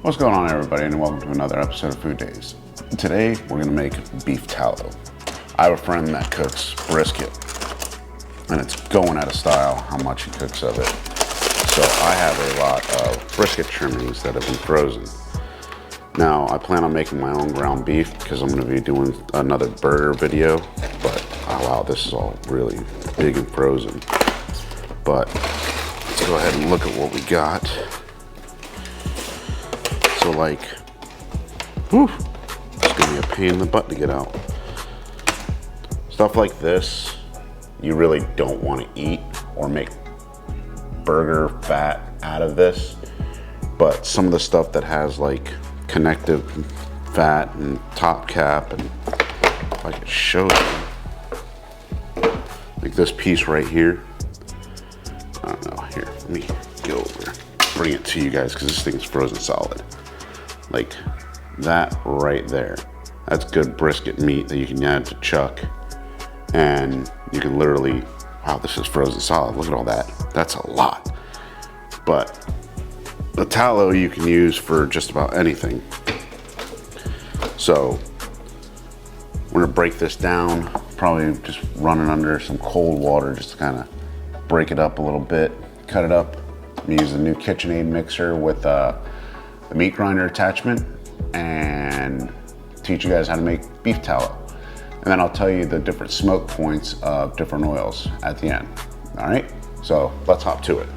What's going on, everybody, and welcome to another episode of Food Daze. Today we're going to make beef tallow. I have a friend that cooks brisket, and it's going out of style how much he cooks of it. So I have a lot of brisket trimmings that have been frozen. Now I plan on making my own ground beef because I'm going to be doing another burger video, but oh wow, this is all really big and frozen. But let's go ahead and look at what we got. So like, whew, it's gonna be a pain in the butt to get out. Stuff like this, you really don't want to eat or make burger fat out of this. But some of the stuff that has like connective fat and top cap, and if I could show you, like this piece right here. I don't know, here, let me go over, bring it to you guys because this thing is frozen solid. Like that right there, that's good brisket meat that you can add to chuck, and you can literally, wow, this is frozen solid, look at all that, that's a lot. But the tallow you can use for just about anything. So we're gonna break this down, probably just run it under some cold water just to kind of break it up a little bit, cut it up. We use the new KitchenAid mixer with the meat grinder attachment, and teach you guys how to make beef tallow. And then I'll tell you the different smoke points of different oils at the end. All right, so let's hop to it.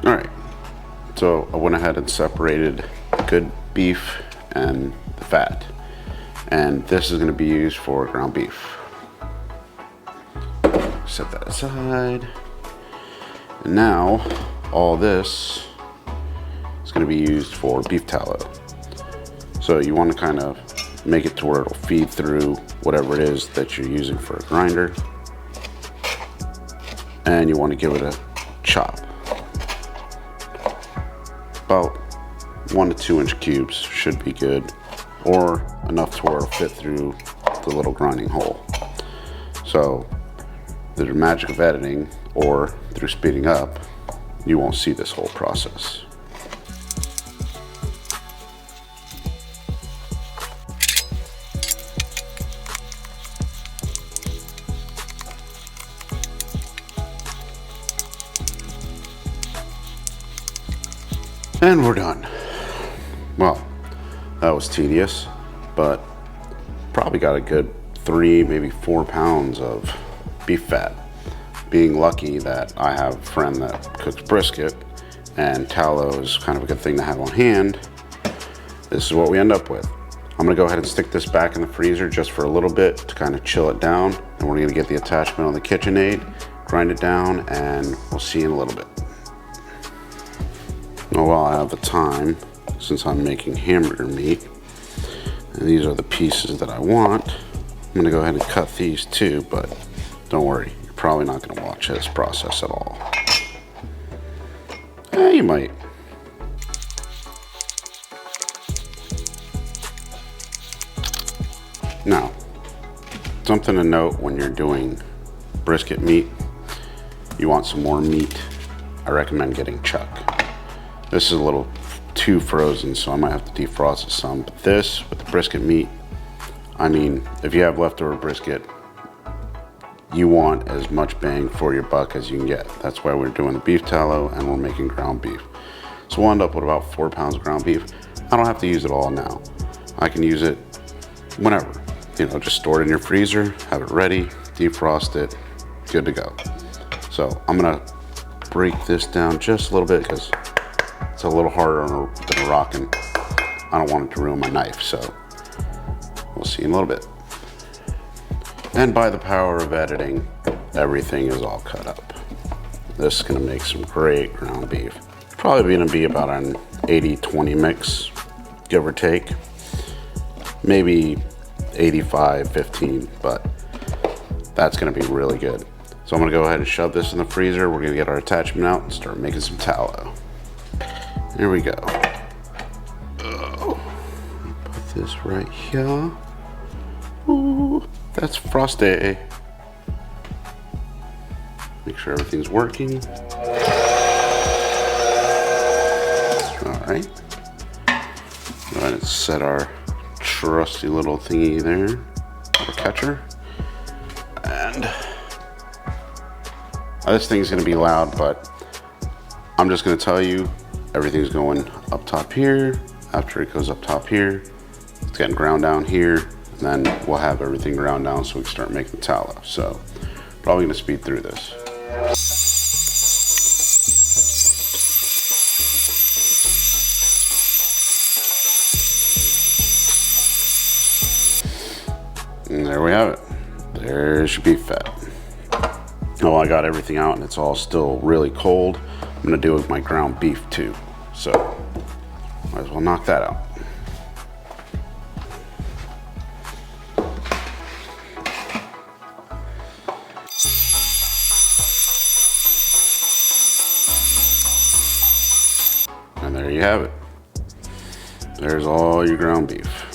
All right, so I went ahead and separated good beef and the fat. And this is gonna be used for ground beef. Set that aside. And now all this is going to be used for beef tallow. So you want to kind of make it to where it'll feed through whatever it is that you're using for a grinder. And you want to give it a chop. About 1 to 2 inch cubes should be good, or enough to where it'll fit through the little grinding hole. So through the magic of editing or through speeding up, you won't see this whole process. And we're done. Well, that was tedious, but probably got a good 3, maybe 4 pounds of beef fat. Being lucky that I have a friend that cooks brisket, and tallow is kind of a good thing to have on hand, this is what we end up with. I'm gonna go ahead and stick this back in the freezer just for a little bit to kind of chill it down, and we're gonna get the attachment on the KitchenAid, grind it down, and we'll see you in a little bit. Now while I have the time, since I'm making hamburger meat, and these are the pieces that I want, I'm gonna go ahead and cut these too, but don't worry, you're probably not gonna watch this process at all. You might. Now, something to note when you're doing brisket meat, you want some more meat, I recommend getting chuck. This is a little too frozen, so I might have to defrost it some, but this, with the brisket meat, I mean, if you have leftover brisket, you want as much bang for your buck as you can get. That's why we're doing the beef tallow and we're making ground beef. So we'll end up with about 4 pounds of ground beef. I don't have to use it all now. I can use it whenever. You know, just store it in your freezer, have it ready, defrost it, good to go. So I'm gonna break this down just a little bit because it's a little harder than a rock, and I don't want it to ruin my knife, so we'll see in a little bit. And by the power of editing, everything is all cut up. This is gonna make some great ground beef. Probably gonna be about an 80-20 mix, give or take. Maybe 85-15, but that's gonna be really good. So I'm gonna go ahead and shove this in the freezer. We're gonna get our attachment out and start making some tallow. Here we go. Oh, put this right here. Ooh, that's frosty. Make sure everything's working. All right. gonna set our trusty little thingy there, our catcher. And this thing's gonna be loud, but I'm just gonna tell you, everything's going up top here. After it goes up top here, it's getting ground down here, and then we'll have everything ground down so we can start making tallow. So probably gonna speed through this. And there we have it. There's your beef fat. Oh, I got everything out and it's all still really cold. I'm gonna do it with my ground beef too. So might as well knock that out. And there you have it. There's all your ground beef.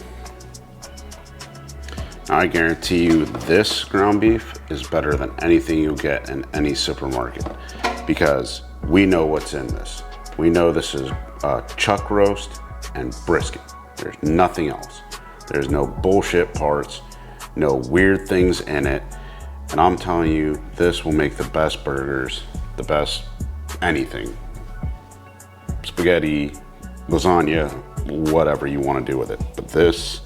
Now I guarantee you this ground beef is better than anything you'll get in any supermarket because we know what's in this. We know this is chuck roast and brisket. There's nothing else. There's no bullshit parts, no weird things in it. And I'm telling you, this will make the best burgers, the best anything. Spaghetti, lasagna, whatever you want to do with it. But this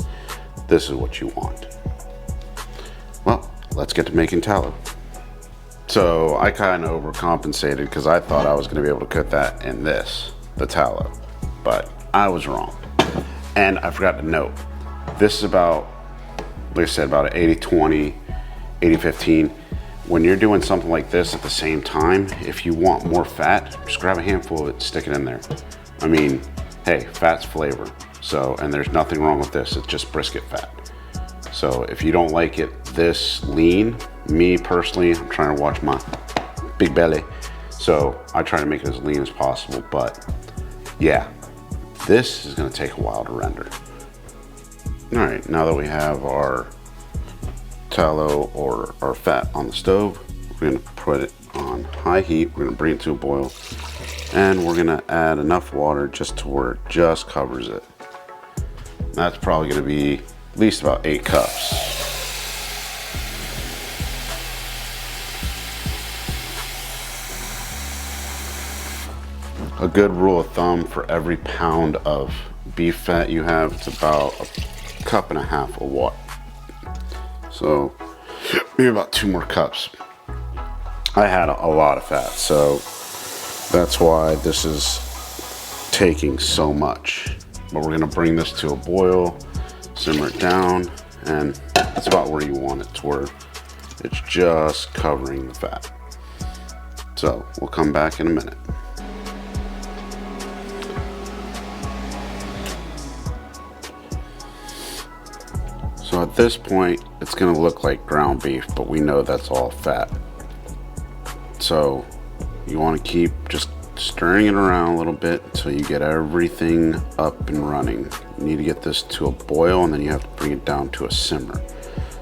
is what you want. Well, let's get to making tallow. So I kind of overcompensated because I thought I was going to be able to cook that in the tallow, but I was wrong. And I forgot to note, this is about, like I said, about an 80-20, 80-15. When you're doing something like this at the same time, if you want more fat, just grab a handful of it, stick it in there. I mean, hey, fat's flavor. So, and there's nothing wrong with this. It's just brisket fat. So if you don't like it this lean, me personally, I'm trying to watch my big belly. So I try to make it as lean as possible, but yeah, this is gonna take a while to render. All right, now that we have our tallow or our fat on the stove, we're gonna put it on high heat. We're gonna bring it to a boil, and we're gonna add enough water just to where it just covers it. That's probably gonna be at least about 8 cups. A good rule of thumb for every pound of beef fat you have, it's about 1.5 cups of water. So maybe about 2 more cups. I had a lot of fat, so that's why this is taking so much. But we're gonna bring this to a boil, simmer it down, and that's about where you want it, to where it's just covering the fat. So we'll come back in a minute. So at this point, it's gonna look like ground beef, but we know that's all fat. So you wanna keep just stirring it around a little bit until you get everything up and running. You need to get this to a boil, and then you have to bring it down to a simmer.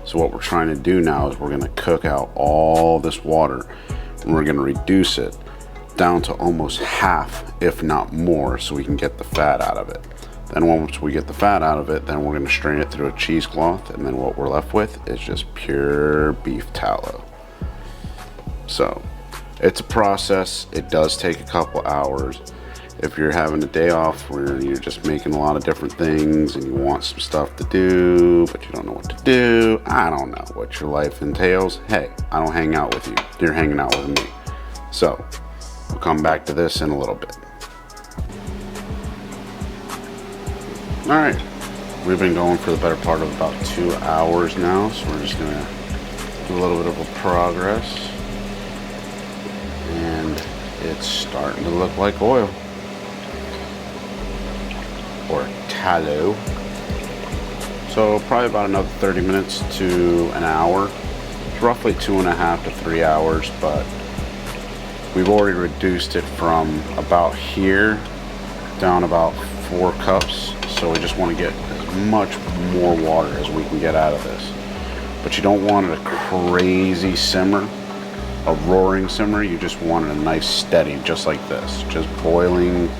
So what we're trying to do now is we're gonna cook out all this water, and we're gonna reduce it down to almost half, if not more, so we can get the fat out of it. Then once we get the fat out of it, then we're gonna strain it through a cheesecloth, and then what we're left with is just pure beef tallow. So it's a process. It does take a couple hours. If you're having a day off where you're just making a lot of different things and you want some stuff to do, but you don't know what to do, I don't know what your life entails. Hey, I don't hang out with you. You're hanging out with me. So we'll come back to this in a little bit. All right, we've been going for the better part of about 2 hours now, so we're just gonna do a little bit of a progress. And it's starting to look like oil, or tallow. So probably about another 30 minutes to an hour. It's roughly 2.5 to 3 hours, but we've already reduced it from about here down about 4 cups. So we just want to get as much more water as we can get out of this. But you don't want it a crazy simmer, a roaring simmer. You just want it a nice steady, just like this, just boiling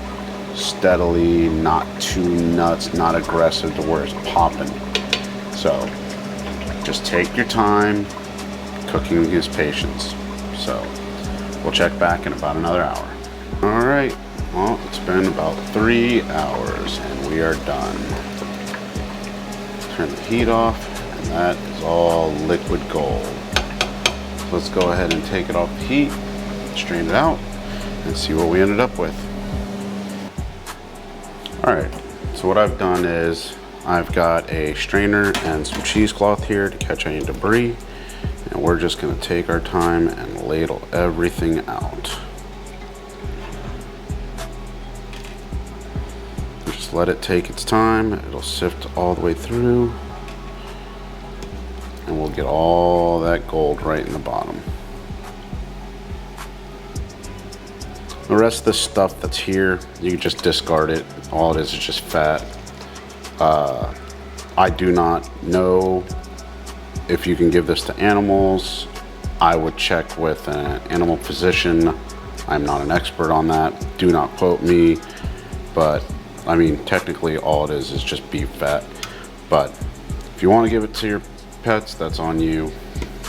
steadily, not too nuts, not aggressive to where it's popping. So just take your time. Cooking is patience. So we'll check back in about another hour. All right, well, it's been about 3 hours and we are done. Turn the heat off, and that is all liquid gold. Let's go ahead and take it off the heat, strain it out, and see what we ended up with. All right, so what I've done is I've got a strainer and some cheesecloth here to catch any debris, and we're just gonna take our time and ladle everything out. Just let it take its time. It'll sift all the way through, and we'll get all that gold right in the bottom. The rest of the stuff that's here, you can just discard it. All it is just fat. I do not know if you can give this to animals. I would check with an animal physician. I'm not an expert on that. Do not quote me. But I mean, technically all it is just beef fat. But if you want to give it to your pets, that's on you.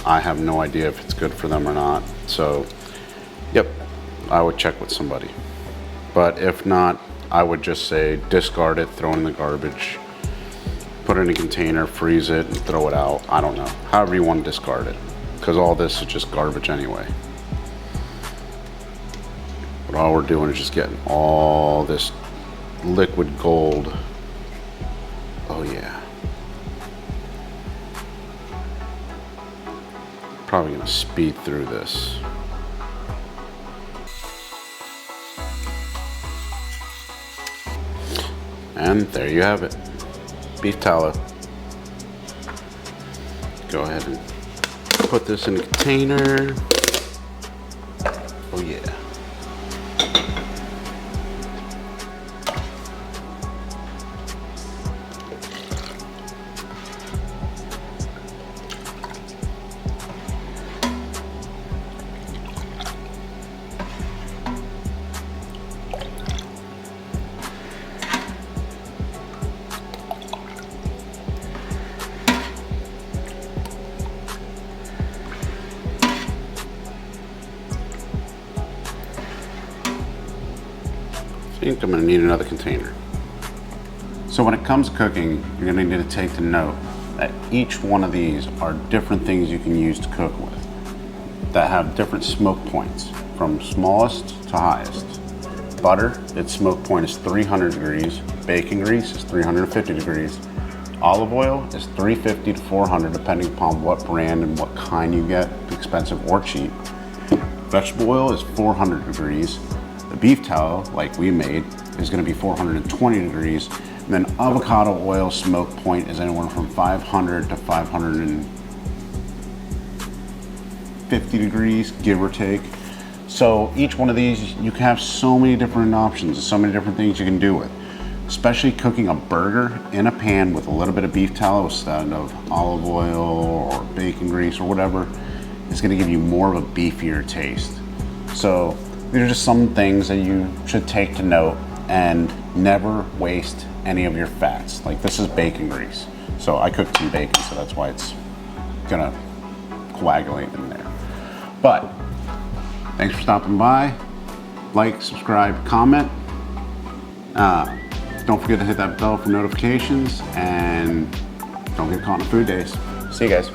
I have no idea if it's good for them or not. So, yep, I would check with somebody. But if not, I would just say discard it, throw it in the garbage, put it in a container, freeze it, and throw it out. I don't know. However you want to discard it, because all this is just garbage anyway. But all we're doing is just getting all this liquid gold. Oh yeah. Probably gonna speed through this. And there you have it. Beef tallow. Go ahead and put this in a container. Oh yeah. I think I'm going to need another container. So when it comes to cooking, you're going to need to take to note that each one of these are different things you can use to cook with that have different smoke points from smallest to highest. Butter, its smoke point is 300 degrees. Bacon grease is 350 degrees. Olive oil is 350 to 400 depending upon what brand and what kind you get, expensive or cheap. Vegetable oil is 400 degrees. The beef tallow, like we made, is going to be 420 degrees. And then avocado oil smoke point is anywhere from 500 to 550 degrees, give or take. So each one of these, you can have so many different options, so many different things you can do with. Especially cooking a burger in a pan with a little bit of beef tallow instead of olive oil or bacon grease or whatever, is going to give you more of a beefier taste. So these are just some things that you should take to note, and never waste any of your fats. Like this is bacon grease. So I cooked some bacon, so that's why it's gonna coagulate in there. But thanks for stopping by. Like, subscribe, comment. Don't forget to hit that bell for notifications, and don't get caught in Food Daze. See you guys.